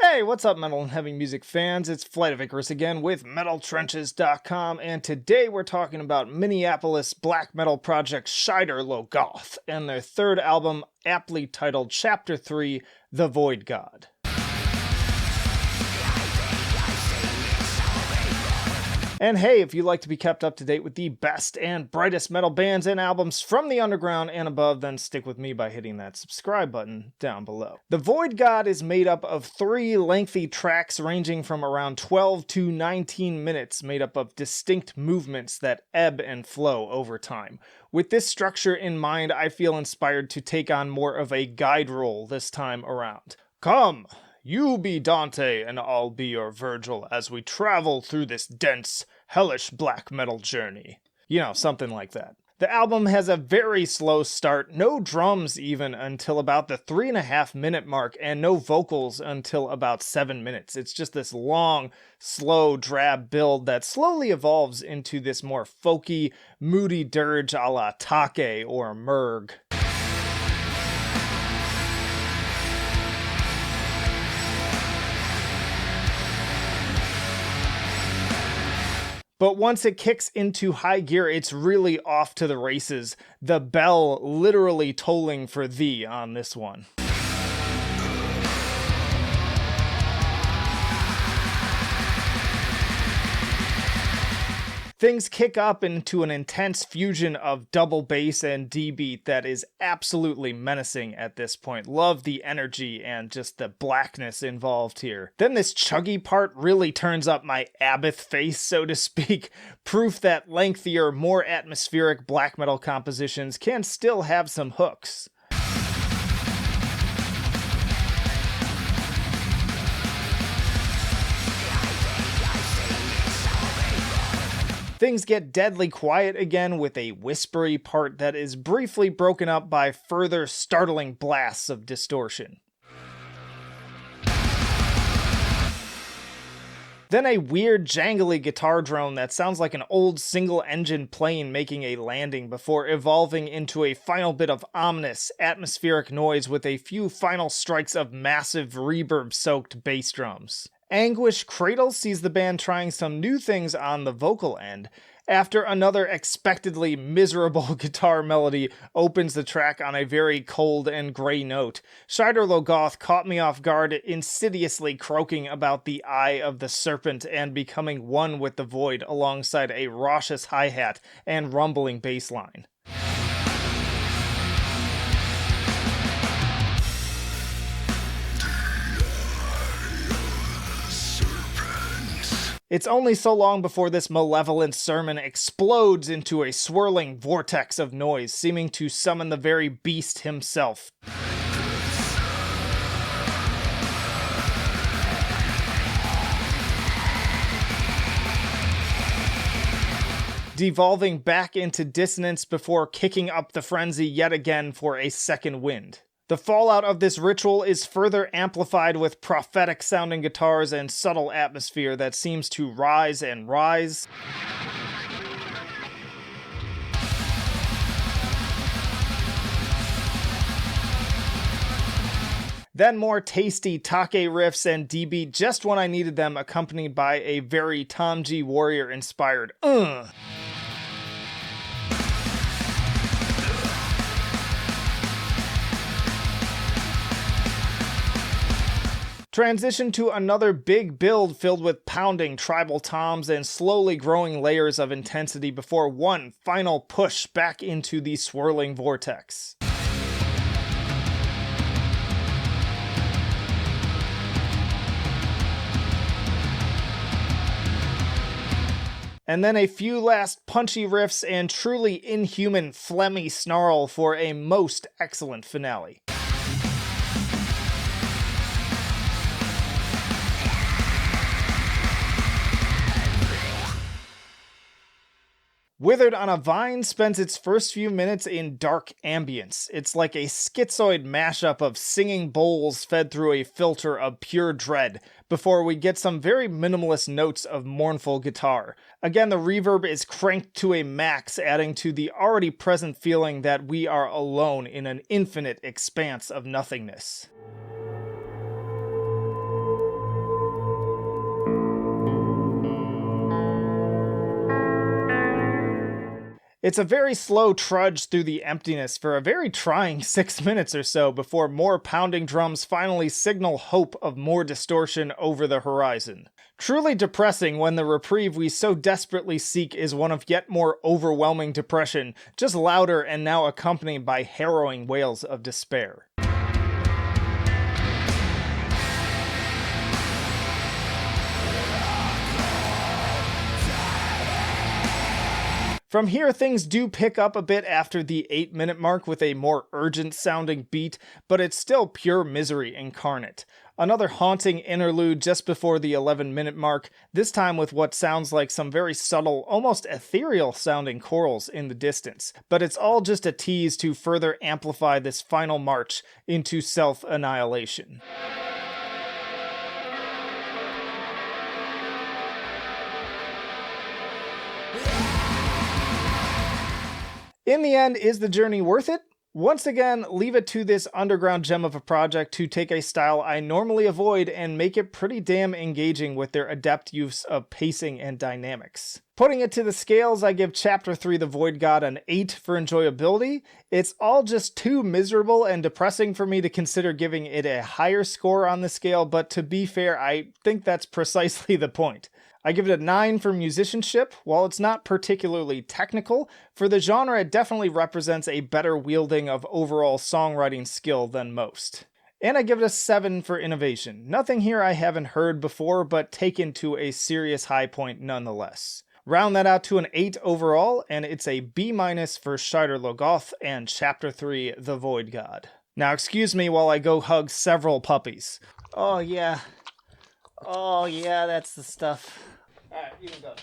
Hey, what's up, metal and heavy music fans? It's Flight of Icarus again with MetalTrenches.com, and today we're talking about Minneapolis black metal project Shaidar Logoth and their third album, aptly titled Chapter 3, The Void God. And hey, if you'd like to be kept up to date with the best and brightest metal bands and albums from the underground and above, then stick with me by hitting that subscribe button down below. The Void God is made up of 3 lengthy tracks ranging from around 12 to 19 minutes, made up of distinct movements that ebb and flow over time. With this structure in mind, I feel inspired to take on more of a guide role this time around. Come! You be Dante, and I'll be your Virgil as we travel through this dense, hellish black metal journey. You know, something like that. The album has a very slow start, no drums even until about the 3.5 minute mark, and no vocals until about 7 minutes. It's just this long, slow, drab build that slowly evolves into this more folky, moody dirge a la Take or Murg. But once it kicks into high gear, it's really off to the races. The bell literally tolling for thee on this one. Things kick up into an intense fusion of double bass and D-beat that is absolutely menacing at this point. Love the energy and just the blackness involved here. Then this chuggy part really turns up my Abath face, so to speak. Proof that lengthier, more atmospheric black metal compositions can still have some hooks. Things get deadly quiet again with a whispery part that is briefly broken up by further startling blasts of distortion. Then a weird jangly guitar drone that sounds like an old single-engine plane making a landing before evolving into a final bit of ominous, atmospheric noise with a few final strikes of massive reverb-soaked bass drums. Anguish Cradle sees the band trying some new things on the vocal end, after another expectedly miserable guitar melody opens the track on a very cold and gray note. Shaidar Logoth caught me off guard, insidiously croaking about the eye of the serpent and becoming one with the void alongside a raucous hi-hat and rumbling bass line. It's only so long before this malevolent sermon explodes into a swirling vortex of noise, seeming to summon the very beast himself. Devolving back into dissonance before kicking up the frenzy yet again for a second wind. The fallout of this ritual is further amplified with prophetic-sounding guitars and subtle atmosphere that seems to rise and rise. Then more tasty Take riffs and D-beat just when I needed them, accompanied by a very Tom G. Warrior-inspired Transition to another big build filled with pounding tribal toms and slowly growing layers of intensity before one final push back into the swirling vortex. And then a few last punchy riffs and truly inhuman phlegmy snarl for a most excellent finale. Withered on a Vine spends its first few minutes in dark ambience. It's like a schizoid mashup of singing bowls fed through a filter of pure dread, before we get some very minimalist notes of mournful guitar. Again, the reverb is cranked to a max, adding to the already present feeling that we are alone in an infinite expanse of nothingness. It's a very slow trudge through the emptiness for a very trying 6 minutes or so before more pounding drums finally signal hope of more distortion over the horizon. Truly depressing when the reprieve we so desperately seek is one of yet more overwhelming depression, just louder and now accompanied by harrowing wails of despair. From here, things do pick up a bit after the 8-minute mark with a more urgent sounding beat, but it's still pure misery incarnate. Another haunting interlude just before the 11-minute mark, this time with what sounds like some very subtle, almost ethereal sounding chorals in the distance. But it's all just a tease to further amplify this final march into self-annihilation. In the end, is the journey worth it? Once again, leave it to this underground gem of a project to take a style I normally avoid and make it pretty damn engaging with their adept use of pacing and dynamics. Putting it to the scales, I give Chapter 3 The Void God an 8 for enjoyability. It's all just too miserable and depressing for me to consider giving it a higher score on the scale, but to be fair, I think that's precisely the point. I give it a 9 for musicianship. While it's not particularly technical, for the genre it definitely represents a better wielding of overall songwriting skill than most. And I give it a 7 for innovation. Nothing here I haven't heard before, but taken to a serious high point nonetheless. Round that out to an 8 overall, and it's a B- for Shaidar Logoth and Chapter 3 The Void God. Now excuse me while I go hug several puppies. Oh yeah, that's the stuff. Alright, you can go.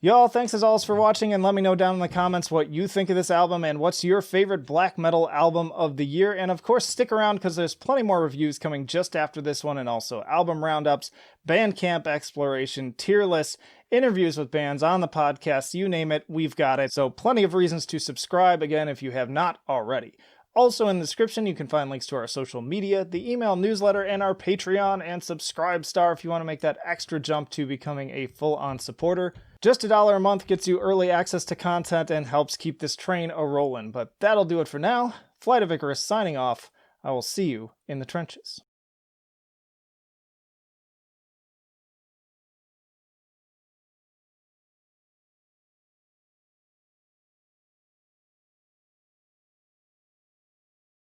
Y'all, thanks as always for watching, and let me know down in the comments what you think of this album and what's your favorite black metal album of the year. And of course, stick around because there's plenty more reviews coming just after this one, and also album roundups, Bandcamp exploration, tier lists, interviews with bands on the podcast, you name it, we've got it. So plenty of reasons to subscribe, again, if you have not already. Also in the description, you can find links to our social media, the email newsletter, and our Patreon and Subscribe Star if you want to make that extra jump to becoming a full-on supporter. Just $1 a month gets you early access to content and helps keep this train a-rolling. But that'll do it for now. Flight of Icarus signing off. I will see you in the trenches.